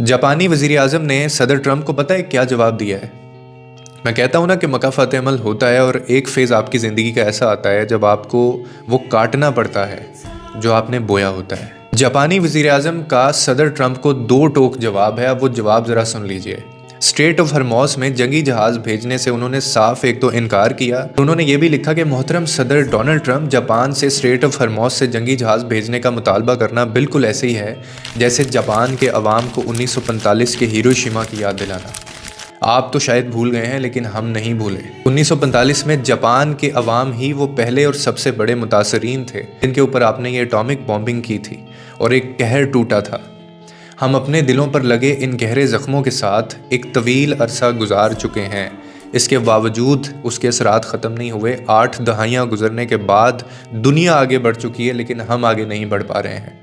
जापानी वज़ीर आज़म ने सदर ट्रंप को पता है क्या जवाब दिया है? मैं कहता हूँ ना कि मकाफ़ात अमल होता है और एक फ़ेज़ आपकी ज़िंदगी का ऐसा आता है जब आपको वो काटना पड़ता है जो आपने बोया होता है। जापानी वज़ीर आज़म का सदर ट्रंप को दो टोक जवाब है। अब वो जवाब ज़रा सुन लीजिए। स्ट्रेट ऑफ हरमोस में जंगी जहाज़ भेजने से उन्होंने साफ एक तो इनकार किया। उन्होंने ये भी लिखा कि मोहतरम सदर डोनाल्ड ट्रंप, जापान से स्ट्रेट ऑफ हरमोस से जंगी जहाज़ भेजने का मुतालबा करना बिल्कुल ऐसे ही है जैसे जापान के अवाम को 1945 के हिरोशिमा की याद दिलाना। आप तो शायद भूल गए हैं लेकिन हम नहीं भूले। 1945 में जापान के अवाम ही वो पहले और सबसे बड़े मुतासरीन थे जिनके ऊपर आपने ये एटॉमिक बॉम्बिंग की थी और एक कहर टूटा था। हम अपने दिलों पर लगे इन गहरे ज़ख्मों के साथ एक तवील अरसा गुजार चुके हैं। इसके बावजूद उसके असरात ख़त्म नहीं हुए। 8 दहाइयाँ गुजरने के बाद दुनिया आगे बढ़ चुकी है लेकिन हम आगे नहीं बढ़ पा रहे हैं।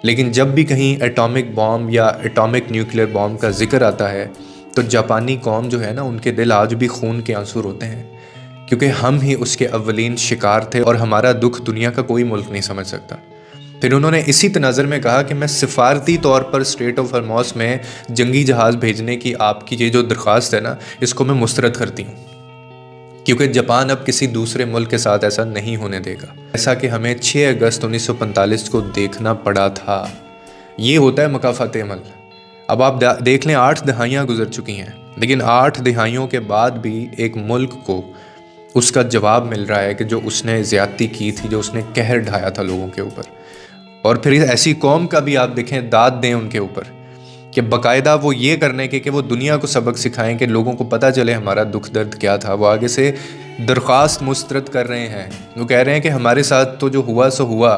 लेकिन जब भी कहीं एटॉमिक बॉम्ब या एटॉमिक न्यूक्लियर बॉम्ब का जिक्र आता है तो जापानी कौम जो है ना, उनके दिल आज भी खून के आंसू रोते हैं, क्योंकि हम ही उसके अव्वलीन शिकार थे और हमारा दुख दुनिया का कोई मुल्क नहीं समझ सकता। फिर उन्होंने इसी तनाज़ुर में कहा कि मैं सिफारती तौर पर स्ट्रेट ऑफ हरमोस में जंगी जहाज़ भेजने की आपकी ये जो दरख्वास्त है ना, इसको मैं मुस्तरद करती हूँ, क्योंकि जापान अब किसी दूसरे मुल्क के साथ ऐसा नहीं होने देगा ऐसा कि हमें 6 अगस्त 1945 को देखना पड़ा था। ये होता है मकाफ़ात अमल। अब आप देख लें, 8 दहाइयाँ गुजर चुकी हैं लेकिन 8 दहाइयों के बाद भी एक मुल्क को उसका जवाब मिल रहा है कि जो उसने ज़्यादती की थी, जो उसने कहर ढाया था लोगों के ऊपर। और फिर ऐसी कौम का भी आप देखें, दाद दें उनके ऊपर कि बाकायदा वो ये करने के कि वो दुनिया को सबक सिखाएं कि लोगों को पता चले हमारा दुख दर्द क्या था। वो आगे से दरख्वास्त मुस्तरद कर रहे हैं। वो कह रहे हैं कि हमारे साथ तो जो हुआ सो हुआ,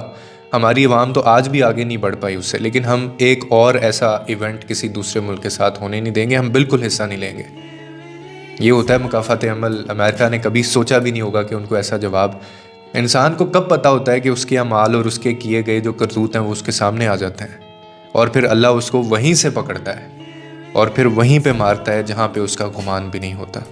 हमारी आवाम तो आज भी आगे नहीं बढ़ पाई उससे, लेकिन हम एक और ऐसा इवेंट किसी दूसरे मुल्क के साथ होने नहीं देंगे, हम बिल्कुल हिस्सा नहीं लेंगे। ये होता है मकाफ़ात अमल। अमेरिका ने कभी सोचा भी नहीं होगा कि उनको ऐसा जवाब। इंसान को कब पता होता है कि उसके अमाल और उसके किए गए जो करतूत हैं वो उसके सामने आ जाते हैं और फिर अल्लाह उसको वहीं से पकड़ता है और फिर वहीं पे मारता है जहाँ पे उसका गुमान भी नहीं होता।